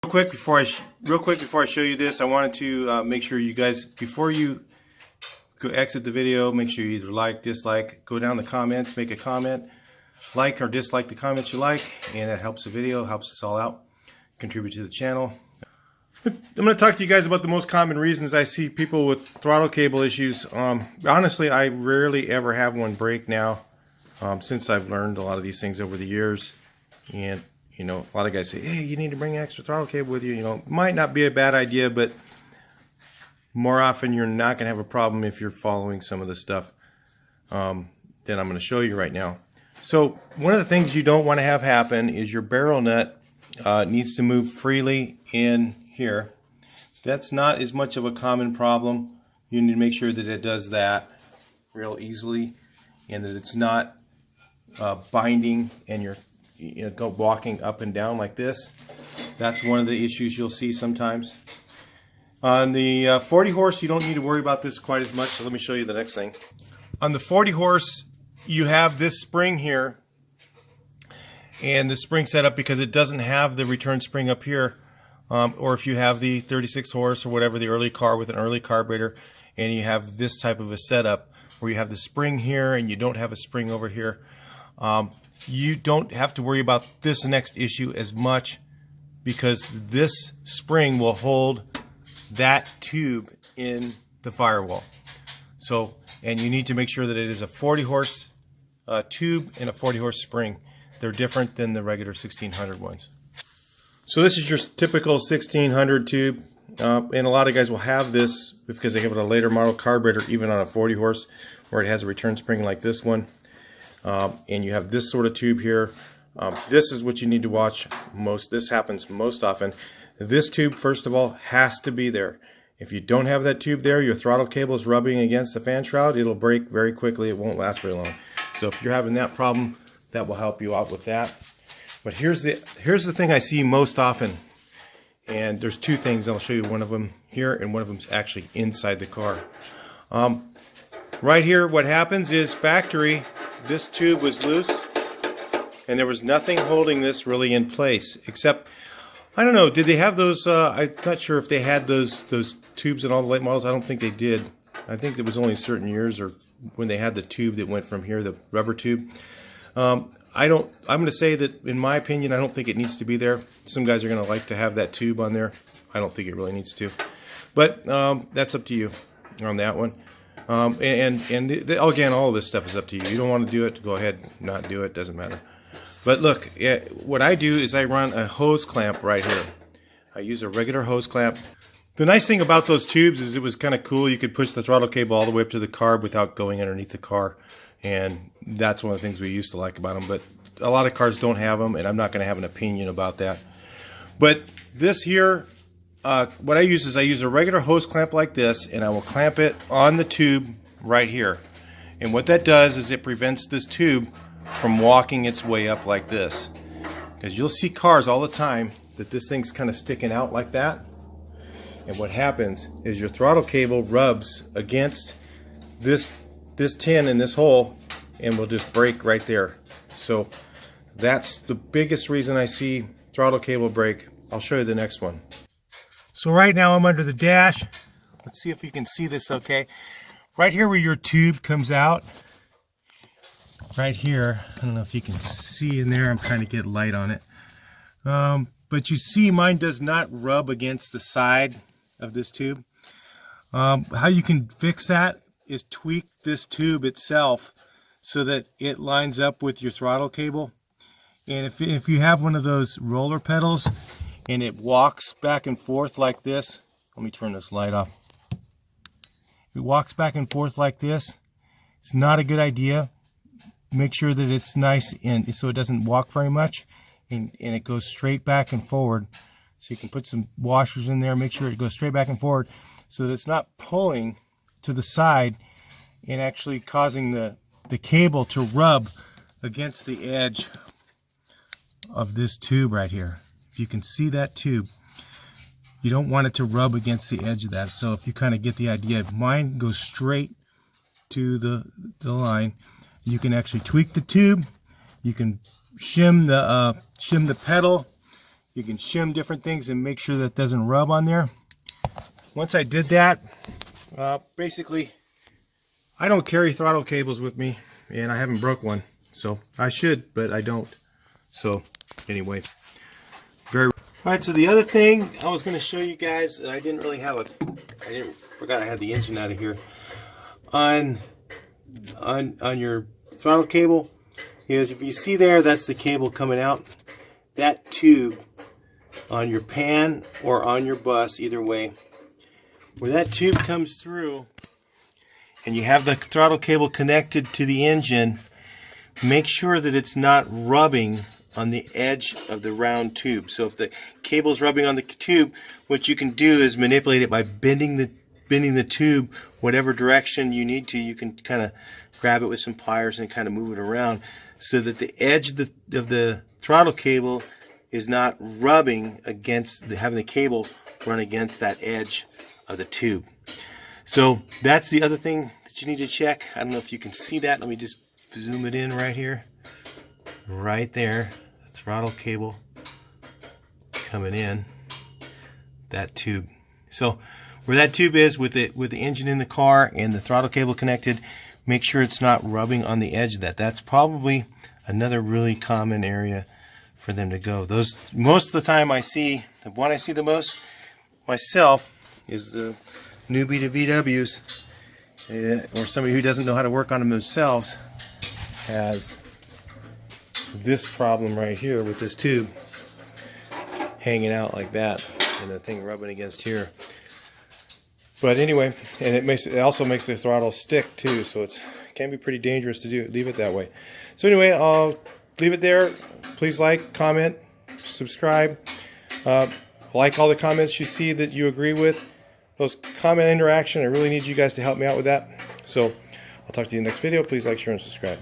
Real quick before I show you this, I wanted to make sure you guys, before you go exit the video, make sure you either like, dislike, go down the comments, make a comment, like or dislike the comments you like, and that helps the video, helps us all out, contribute to the channel. I'm going to talk to you guys about the most common reasons I see people with throttle cable issues. Honestly, I rarely ever have one break now, since I've learned a lot of these things over the years. And you know, a lot of guys say, hey, you need to bring an extra throttle cable with you. You know, might not be a bad idea, but more often you're not going to have a problem if you're following some of the stuff that I'm going to show you right now. So one of the things you don't want to have happen is your barrel nut needs to move freely in here. That's not as much of a common problem. You need to make sure that it does that real easily and that it's not binding and you're go walking up and down like this. That's one of the issues you'll see sometimes. On the 40 horse, you don't need to worry about this quite as much. So let me show you the next thing. On the 40 horse, you have this spring here, and the spring set up because it doesn't have the return spring up here. Or if you have the 36 horse or whatever, the early car with an early carburetor, and you have this type of a setup where you have the spring here and you don't have a spring over here. You don't have to worry about this next issue as much because this spring will hold that tube in the firewall. So, and you need to make sure that it is a 40 horse tube and a 40 horse spring. They're different than the regular 1600 ones. So this is your typical 1600 tube, and a lot of guys will have this because they have a later model carburetor, even on a 40 horse, where it has a return spring like this one. And you have this sort of tube here. This is what you need to watch most. This happens most often. This tube, first of all, has to be there. If you don't have that tube there, your throttle cable is rubbing against the fan shroud. It'll break very quickly. It won't last very long. So if you're having that problem, that will help you out with that. But here's the thing I see most often. And there's two things. I'll show you one of them here, and one of them's actually inside the car. Right here, what happens is factory, this tube was loose, and there was nothing holding this really in place, except, I don't know, did they have those, I'm not sure if they had those tubes in all the late models. I don't think they did. I think there was only certain years or when they had the tube that went from here, the rubber tube. I'm going to say that, in my opinion, I don't think it needs to be there. Some guys are going to like to have that tube on there. I don't think it really needs to. But that's up to you on that one. Again, all of this stuff is up to you. You don't want to do it, go ahead, not do it, doesn't matter. But look, what I do is I run a hose clamp right here. I use a regular hose clamp. The nice thing about those tubes is it was kind of cool. You could push the throttle cable all the way up to the carb without going underneath the car. And that's one of the things we used to like about them. But a lot of cars don't have them, and I'm not going to have an opinion about that. But this here, what I use is I use a regular hose clamp like this, and I will clamp it on the tube right here. And what that does is it prevents this tube from walking its way up like this. Because you'll see cars all the time that this thing's kind of sticking out like that. And what happens is your throttle cable rubs against this tin in this hole and will just break right there. So that's the biggest reason I see throttle cable break. I'll show you the next one. So right now I'm under the dash. Let's see if you can see this okay. Right here where your tube comes out, right here, I don't know if you can see in there, I'm trying to get light on it. But you see mine does not rub against the side of this tube. How you can fix that is tweak this tube itself so that it lines up with your throttle cable. And if you have one of those roller pedals and it walks back and forth like this, let me turn this light off. If it walks back and forth like this, it's not a good idea. Make sure that it's nice and so it doesn't walk very much, and it goes straight back and forward. So you can put some washers in there, make sure it goes straight back and forward so that it's not pulling to the side and actually causing the cable to rub against the edge of this tube right here. If you can see that tube, you don't want it to rub against the edge of that. So if you kind of get the idea, mine goes straight to the line. You can actually tweak the tube. You can shim the pedal. You can shim different things and make sure that it doesn't rub on there. Once I did that, basically, I don't carry throttle cables with me, and I haven't broke one. So I should, but I don't. So anyway, Alright, so the other thing I was going to show you guys, I didn't really have forgot I had the engine out of here. On your throttle cable is, if you see there, that's the cable coming out. That tube on your pan or on your bus, either way, where that tube comes through and you have the throttle cable connected to the engine, make sure that it's not rubbing on the edge of the round tube. So if the cable's rubbing on the tube, what you can do is manipulate it by bending the tube whatever direction you need to. You can kind of grab it with some pliers and kind of move it around so that the edge of the throttle cable is not rubbing against having the cable run against that edge of the tube. So that's the other thing that you need to check. I don't know if you can see that. Let me just zoom it in right here. Right there, the throttle cable coming in that tube. So where that tube is with the engine in the car and the throttle cable connected, make sure it's not rubbing on the edge of that. That's probably another really common area for them to go. Those, most of the time I see, the one I see the most myself is the newbie to VWs, or somebody who doesn't know how to work on them themselves, has this problem right here with this tube hanging out like that and the thing rubbing against here. But anyway, and it also makes the throttle stick too, so it can be pretty dangerous to leave it that way. So anyway, I'll leave it there. Please like, comment, subscribe, like all the comments you see that you agree with. Those comment interaction, I really need you guys to help me out with that. So I'll talk to you in the next video. Please like, share, and subscribe.